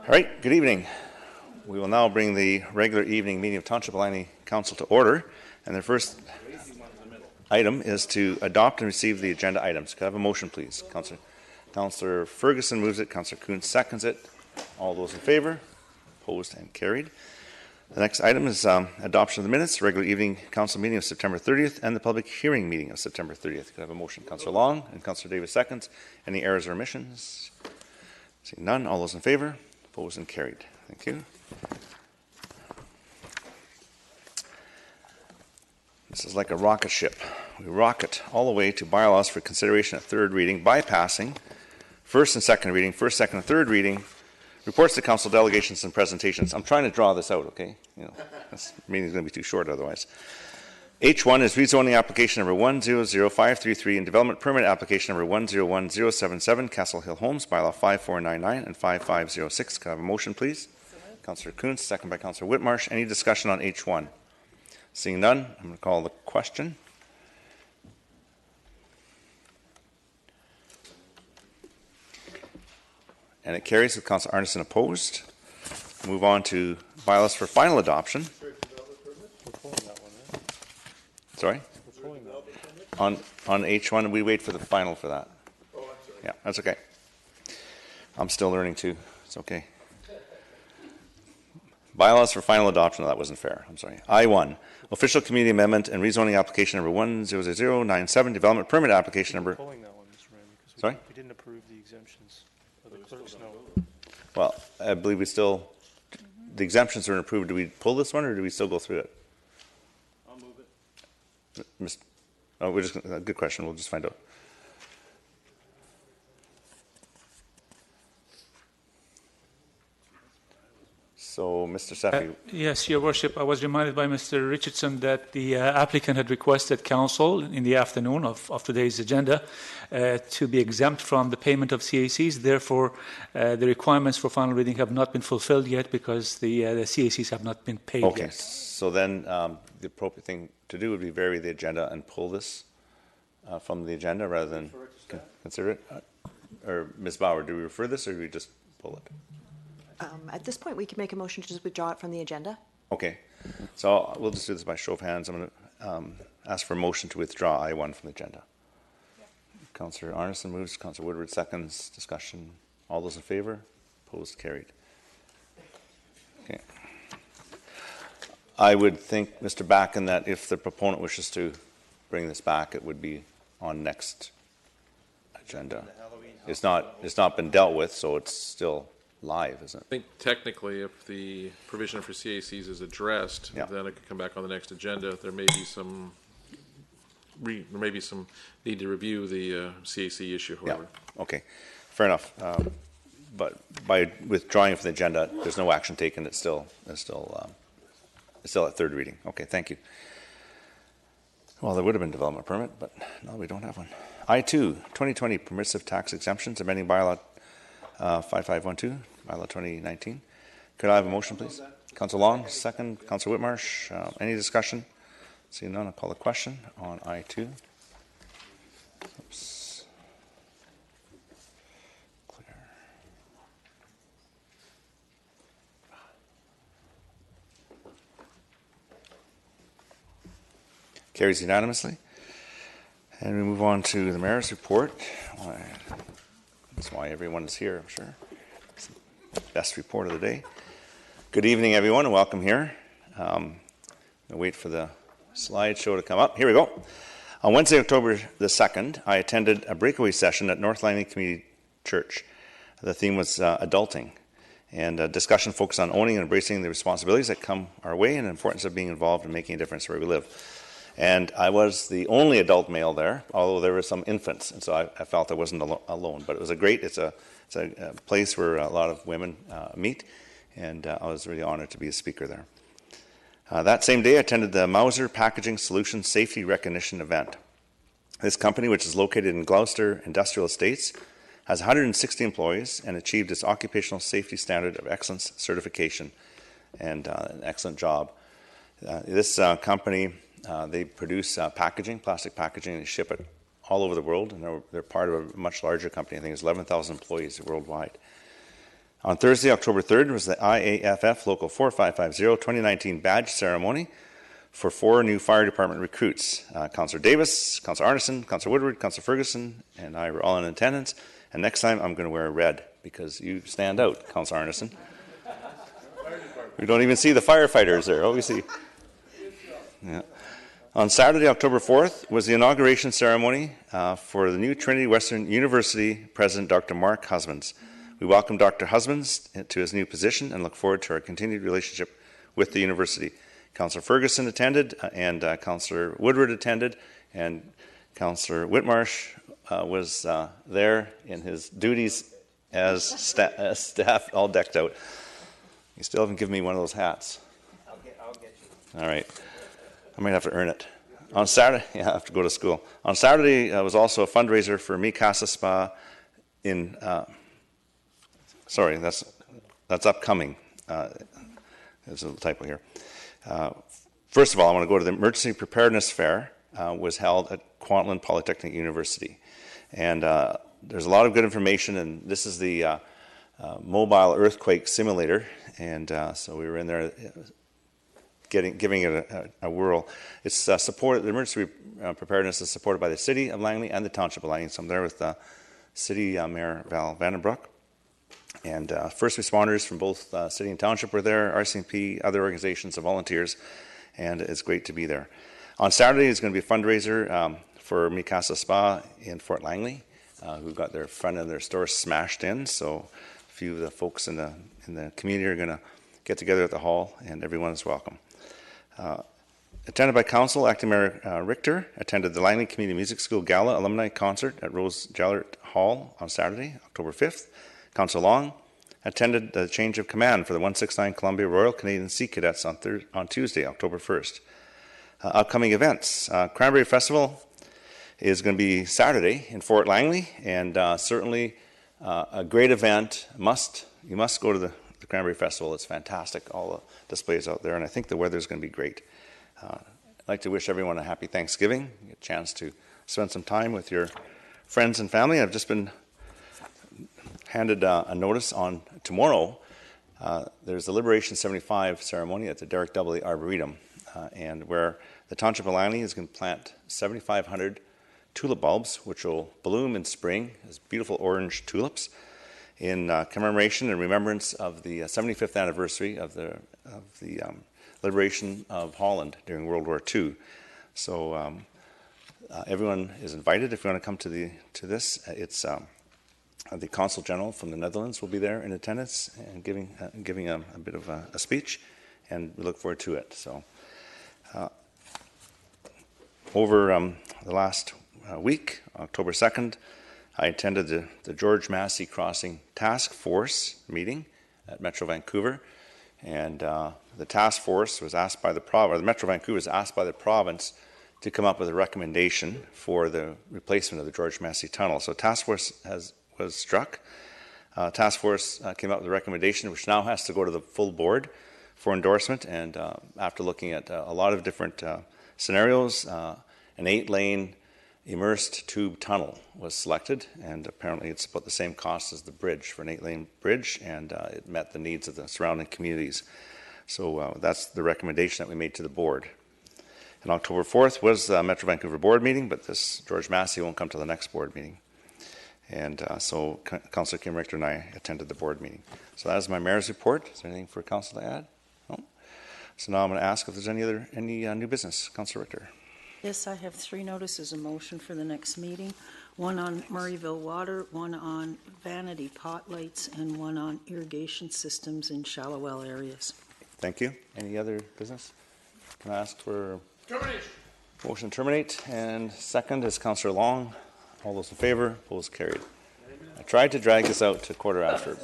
All right, good evening. We will now bring the regular evening meeting of Township Council to order. And the first item is to adopt and receive the agenda items. Could I have a motion, please? Councillor Ferguson moves it. Councillor Kuhn seconds it. All those in favor? Opposed and carried. The next item is adoption of the minutes, regular evening council meeting of September 30th and the public hearing meeting of September 30th. Could I have a motion? Councillor Long and Councillor Davis seconds. Any errors or omissions? Seeing none. All those in favor? Opposed and carried. Thank you. This is like a rocket ship. We rocket all the way to bylaws for consideration at third reading, bypassing first and second reading, first, second, and third reading, reports to council delegations and presentations. I'm trying to draw this out, okay? This meeting is going to be too short otherwise. H1 is rezoning application number 100533 and development permit application number 101077, Castle Hill Homes, bylaw 5499 and 5506. Can I have a motion, please? Councillor Kuntz, second by Councillor Whitmarsh. Any discussion on H1? Seeing none, I'm going to call the question. And it carries with Councillor Arneson opposed. Move on to bylaws for final adoption. Sorry? On H1, we wait for the final for that. Oh, that's right. Yeah, that's okay. I'm still learning too. It's okay. Bylaws for final adoption. No, that wasn't fair. I'm sorry. I1, official community amendment and rezoning application number 10097, development permit application number. Pulling that one, Mr. Randy, because sorry? We didn't approve the exemptions. The clerk's note. Well, I believe we still, the exemptions are approved. Do we pull this one or do we still go through it? I'll move it. Oh, we're just good question. We'll just find out. So, Mr. Seffi. Yes, Your Worship. I was reminded by Mr. Richardson that the applicant had requested council in the afternoon of today's agenda to be exempt from the payment of CACs. Therefore, the requirements for final reading have not been fulfilled yet because the CACs have not been paid Okay, yet. so then the appropriate thing to do would be vary the agenda and pull this from the agenda rather than consider it. Or Ms. Bauer, do we refer this or do we just pull it? At this point, we can make a motion to just withdraw it from the agenda. Okay, so we'll just do this by show of hands. I'm going to ask for a motion to withdraw I1 from the agenda. Yeah. Councillor Arneson moves, Councillor Woodward seconds. Discussion. All those in favor? Opposed? Carried. Okay. I would think, Mr. Backen, that if the proponent wishes to bring this back, it would be on next agenda. It's not been dealt with, so it's still live, isn't it? I think technically, if the provision for CACs is addressed, then it could come back on the next agenda. There may be some need to review the CAC issue. However, okay, fair enough. But by withdrawing from the agenda, there's no action taken. It's still at third reading. Okay, thank you. Well, there would have been development permit, but no, we don't have one. I2, 2020 permissive tax exemptions, amending bylaw 5512, bylaw 2019. Could I have a motion, please? Councillor Long, second. Councillor Whitmarsh. Any discussion? Seeing none, I'll call the question on I2. Oops. Clear. Carries unanimously. And we move on to the mayor's report. That's why everyone is here, I'm sure. It's the best report of the day. Good evening, everyone, and welcome here. I'll wait for the slideshow to come up. Here we go. On Wednesday, October the 2nd, I attended a breakaway session at North Langley Community Church. The theme was adulting, and a discussion focused on owning and embracing the responsibilities that come our way and the importance of being involved and making a difference where we live. And I was the only adult male there, although there were some infants, and so I felt I wasn't alone. But it was it's a place where a lot of women meet, and I was really honored to be a speaker there. That same day, I attended the Mauser Packaging Solutions Safety Recognition event. This company, which is located in Gloucester Industrial Estates, has 160 employees and achieved its Occupational Safety Standard of Excellence certification, and an excellent job. This company, they produce packaging, plastic packaging, and they ship it all over the world, and they're part of a much larger company. I think it's 11,000 employees worldwide. On Thursday, October 3rd, was the IAFF Local 4550 2019 badge ceremony for 4 new fire department recruits. Councillor Davis, Councillor Arneson, Councillor Woodward, Councillor Ferguson, and I were all in attendance. And next time I'm going to wear red because you stand out, Councillor Arneson. We don't even see the firefighters there. Oh, we see. Yeah. On Saturday, October 4th, was the inauguration ceremony for the new Trinity Western University President, Dr. Mark Husbands. We welcome Dr. Husbands to his new position and look forward to our continued relationship with the university. Councillor Ferguson attended, and Councillor Woodward attended, and Councillor Whitmarsh was there in his duties as staff, all decked out. You still haven't given me one of those hats. I'll get you. All right. I might have to earn it. On Saturday, yeah, I have to go to school. On Saturday was also a fundraiser for Mi Casa Spa in... Sorry, that's upcoming. There's a typo here. First of all, I want to go to the Emergency Preparedness Fair. Was held at Kwantlen Polytechnic University. And there's a lot of good information, and this is the mobile earthquake simulator. And so we were in there giving it a whirl. It's supported, the emergency preparedness is supported by the City of Langley and the Township of Langley. So I'm there with City Mayor Val Vandenbroek. And first responders from both city and township were there, RCMP, other organizations of volunteers, and it's great to be there. On Saturday is going to be a fundraiser for Mi Casa Spa in Fort Langley, who got their front of their store smashed in. So a few of the folks in the community are going to get together at the hall, and everyone is welcome. Attended by Council, Acting Mayor Richter attended the Langley Community Music School Gala Alumni Concert at Rose Jellert Hall on Saturday, October 5th. Councillor Long attended the change of command for the 169 Columbia Royal Canadian Sea Cadets on Tuesday, October 1st. Upcoming events. Cranberry Festival is going to be Saturday in Fort Langley, and certainly a great event. You must go to the Cranberry Festival. It's fantastic, all the displays out there, and I think the weather is going to be great. I'd like to wish everyone a happy Thanksgiving, a chance to spend some time with your friends and family. I've just been handed a notice on tomorrow. There's the Liberation 75 ceremony at the Derek W. Arboretum, and where the Township of Langley is going to plant 7,500 tulip bulbs, which will bloom in spring as beautiful orange tulips, in commemoration and remembrance of the 75th anniversary of the liberation of Holland during World War II. So everyone is invited if you want to come to this. It's the Consul General from the Netherlands will be there in attendance and giving a bit of a speech, and we look forward to it. So, over the last week, October 2nd, I attended the George Massey Crossing Task Force meeting at Metro Vancouver, and the task force was asked by the province, or the Metro Vancouver was asked by the province to come up with a recommendation for the replacement of the George Massey Tunnel. So, task force was struck. Task force came up with a recommendation which now has to go to the full board for endorsement, and after looking at a lot of different scenarios, an 8-lane immersed tube tunnel was selected, and apparently it's about the same cost as the bridge for an 8-lane bridge, and it met the needs of the surrounding communities. So that's the recommendation that we made to the board. And October 4th was the Metro Vancouver board meeting, but this George Massey won't come to the next board meeting. And so Councillor Kim Richter and I attended the board meeting. So that is my mayor's report. Is there anything for council to add? No? So now I'm going to ask if there's any new business. Councillor Richter. Yes, I have 3 notices of motion for the next meeting. One on Murrayville Water, one on vanity pot lights, and one on irrigation systems in shallow well areas. Thank you. Any other business? Can I ask for termination? Motion to terminate. And second is Councillor Long. All those in favor, opposed, carried. I tried to drag this out to 1:15.